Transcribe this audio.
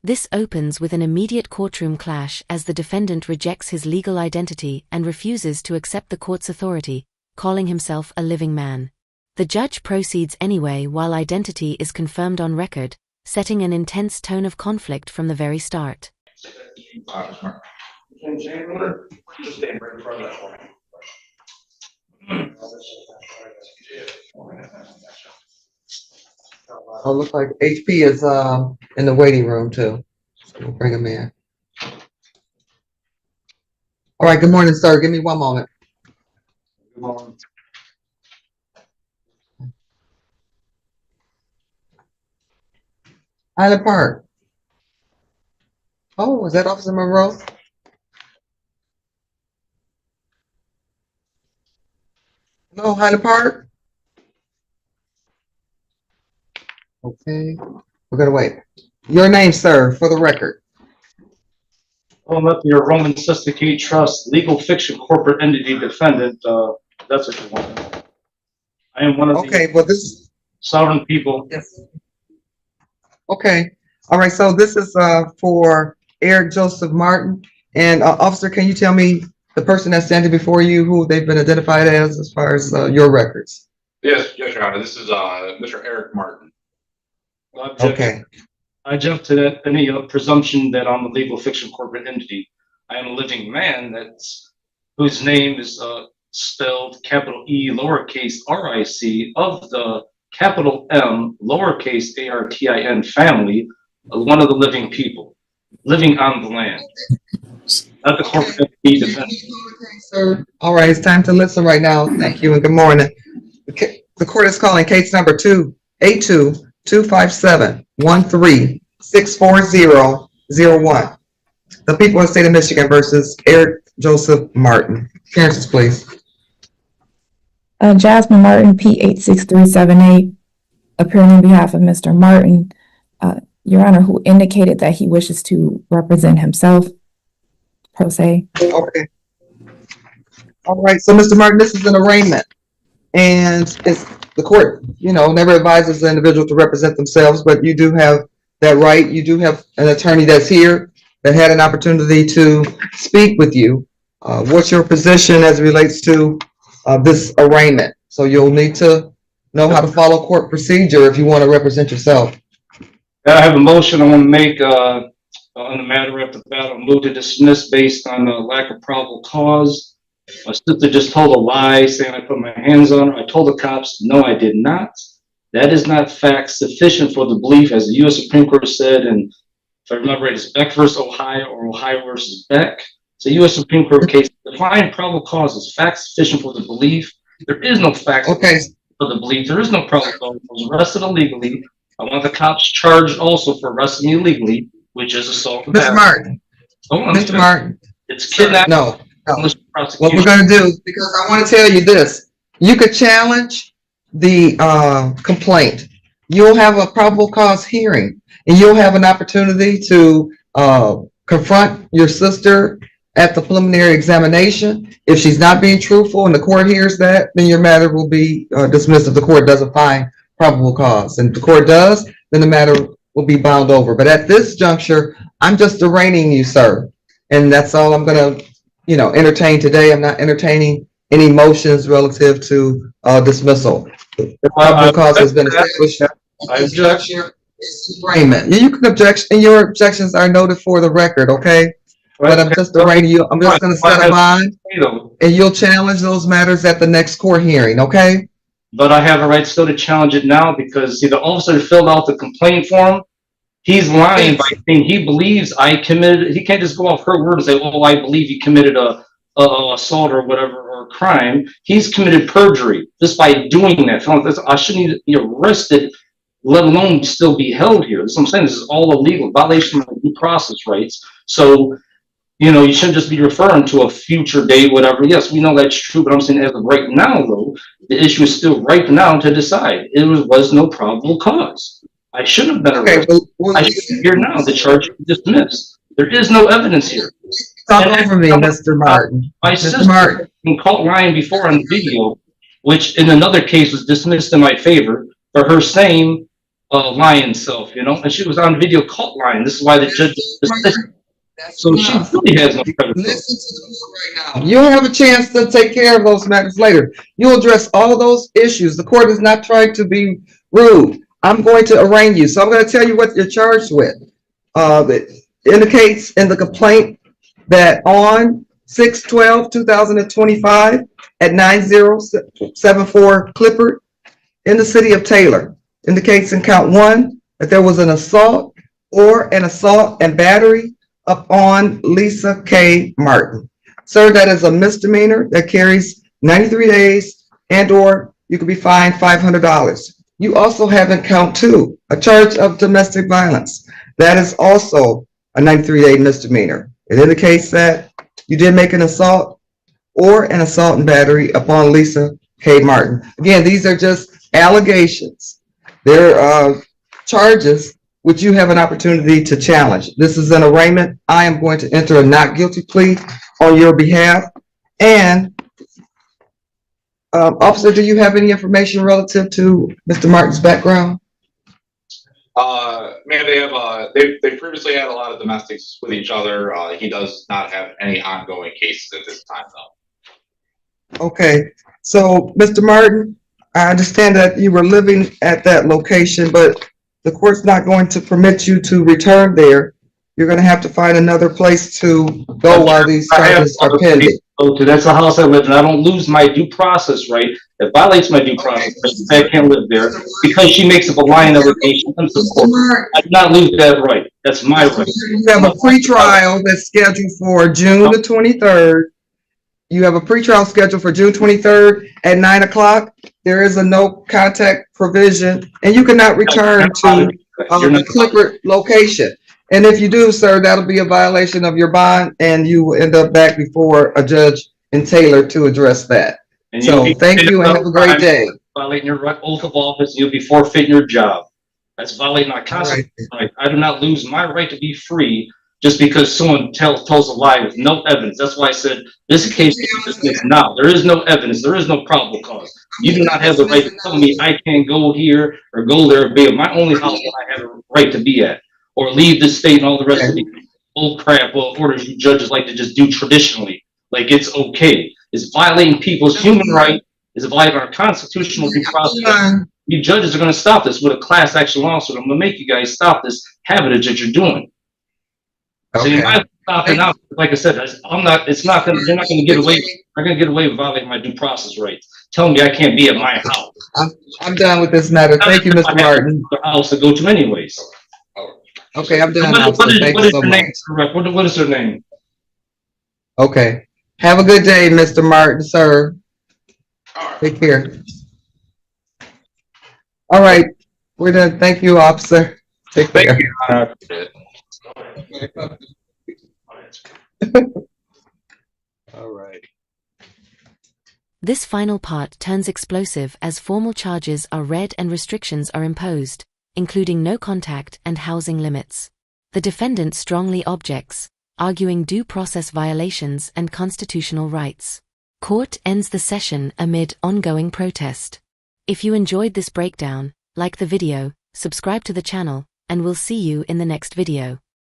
This opens with an immediate courtroom clash as the defendant rejects his legal identity and refuses to accept the court's authority, calling himself a living man. The judge proceeds anyway while identity is confirmed on record, setting an intense tone of conflict from the very start. Oh, looks like HP is in the waiting room too. So we'll bring him in. All right, good morning, sir. Give me one moment. Good morning. Highland Park. Oh, is that Officer Monroe? Hello, Highland Park. Okay, we're gonna wait. Your name, sir, for the record. I'm up your Roman Susticate Trust legal fiction corporate entity defendant. That's what you want. I am one of Okay, the well, this is sovereign people. yes. Okay, all right. So this is for Eric Joseph Martin. And officer, can you tell me the person that's standing before you, who they've been identified as far as your records? Yes, Your Honor. This is Mr. Eric Martin. Okay. I jump to that any presumption that I'm a legal fiction corporate entity. I am a living man whose name is spelled capital E lowercase RIC of the capital M lowercase ARTIN family, one of the living people living on the land. Not the corporate entity defendant. Sir. All right, it's time to listen right now. Thank you and good morning. The court is calling case number 282-257-13-64001. The people of the state of Michigan versus Eric Joseph Martin. Appearances, please. Jasmine Martin, P86378, appearing on behalf of Mr. Martin, Your Honor, who indicated that he wishes to represent himself, pro se. Okay. All right, so Mr. Martin, this is an arraignment. And it's the court, never advises the individual to represent themselves, but you do have that right. You do have an attorney that's here that had an opportunity to speak with you. What's your position as it relates to this arraignment? So you'll need to know how to follow court procedure if you want to represent yourself. I have a motion I want to make on the matter at the battle. Move to dismiss based on lack of probable cause. My sister just told a lie saying I put my hands on her. I told the cops, no, I did not. That is not fact sufficient for the belief, as the U.S. Supreme Court said, and if I remember right, it's Beck versus Ohio or Ohio versus Beck. It's a U.S. Supreme Court case. Define probable cause as fact sufficient for the belief. There is no fact for the belief. There is no probable cause. I was arrested illegally. I want the cops charged also for arresting me illegally, which is assault. Mr. Martin. Mr. Martin. It's kidnapping. No. What we're going to do, because I want to tell you this, you could challenge the complaint. You'll have a probable cause hearing, and you'll have an opportunity to confront your sister at the preliminary examination. If she's not being truthful and the court hears that, then your matter will be dismissed if the court doesn't find probable cause. And if the court does, then the matter will be bound over. But at this juncture, I'm just arraigning you, sir. And that's all I'm going to entertain today. I'm not entertaining any motions relative to dismissal. The probable cause has been established. Arraignment. You can object, and your objections are noted for the record, okay? But I'm just arraigning you. I'm just going to set a bond, and you'll challenge those matters at the next court hearing, okay? But I have a right still to challenge it now because, see, the officer filled out the complaint form. He's lying by saying he believes I committed. He can't just go off her word and say, "Oh, I believe he committed a assault or whatever or a crime." He's committed perjury just by doing that. I shouldn't even be arrested, let alone still be held here. That's what I'm saying. This is all illegal, violation of due process rights. So, you shouldn't just be referring to a future date, whatever. Yes, we know that's true, but I'm saying as of right now, though, the issue is still right now to decide. It was no probable cause. I should have been arrested. I should be here now. The charge is dismissed. There is no evidence here. Talk over me, Mr. Martin. My sister been caught lying before on video, which in another case was dismissed in my favor for her saying lying self, and she was on video caught lying. This is why the judge dismissed. So she really has no credibility. Listen to the court right now. You'll have a chance to take care of those matters later. You'll address all those issues. The court is not trying to be rude. I'm going to arraign you. So I'm going to tell you what you're charged with. It indicates in the complaint that on 6/12/2025 at 9074 Clifford in the city of Taylor, indicates in count 1 that there was an assault or an assault and battery upon Lisa K. Martin. Sir, that is a misdemeanor that carries 93 days and or you could be fined $500. You also have in count 2 a charge of domestic violence. That is also a 93-day misdemeanor. It indicates that you did make an assault or an assault and battery upon Lisa K. Martin. Again, these are just allegations. They're charges which you have an opportunity to challenge. This is an arraignment. I am going to enter a not guilty plea on your behalf. And officer, do you have any information relative to Mr. Martin's background? Man, they previously had a lot of domestics with each other. He does not have any ongoing cases at this time, though. Okay, so Mr. Martin, I understand that you were living at that location, but the court's not going to permit you to return there. You're going to have to find another place to go while these charges are pending. That's the house I live in. I don't lose my due process right. It violates my due process. I can't live there because she makes up a lying allegation. I do not lose that right. That's my right. You have a pretrial that's scheduled for June the 23rd. You have a pretrial scheduled for June 23rd at 9 o'clock. There is a no contact provision, and you cannot return to the Clifford location. And if you do, sir, that'll be a violation of your bond, and you will end up back before a judge in Taylor to address that. So thank you and have a great day. Violating your oath of office, you'll be forfeiting your job. That's violating my constitution. Right. I do not lose my right to be free just because someone tells a lie with no evidence. That's why I said this case is dismissed now. There is no evidence. There is no probable cause. You do not have the right to tell me I can't go here or go there or be at my only house that I have a right to be at, or leave this state and all the rest of the old crap orders you judges like to just do traditionally. Like it's okay. It's violating people's human right. It's violating our constitutional due process. You judges are going to stop this with a class action lawsuit. I'm going to make you guys stop this habit that you're doing. So you might stop it now. Like I said, I'm not. It's not going. You're not going to get away. They're going to get away with violating my due process rights. Telling me I can't be at my house. I'm done with this matter. Thank you, Mr. Martin. House to go to anyways. Okay, I'm done. What is her name? Okay. Have a good day, Mr. Martin, sir. Take care. All right, we're done. Thank you, officer. Take care. Thank you. All right. This final part turns explosive as formal charges are read and restrictions are imposed, including no contact and housing limits. The defendant strongly objects, arguing due process violations and constitutional rights. Court ends the session amid ongoing protest. If you enjoyed this breakdown, like the video, subscribe to the channel, and we'll see you in the next video.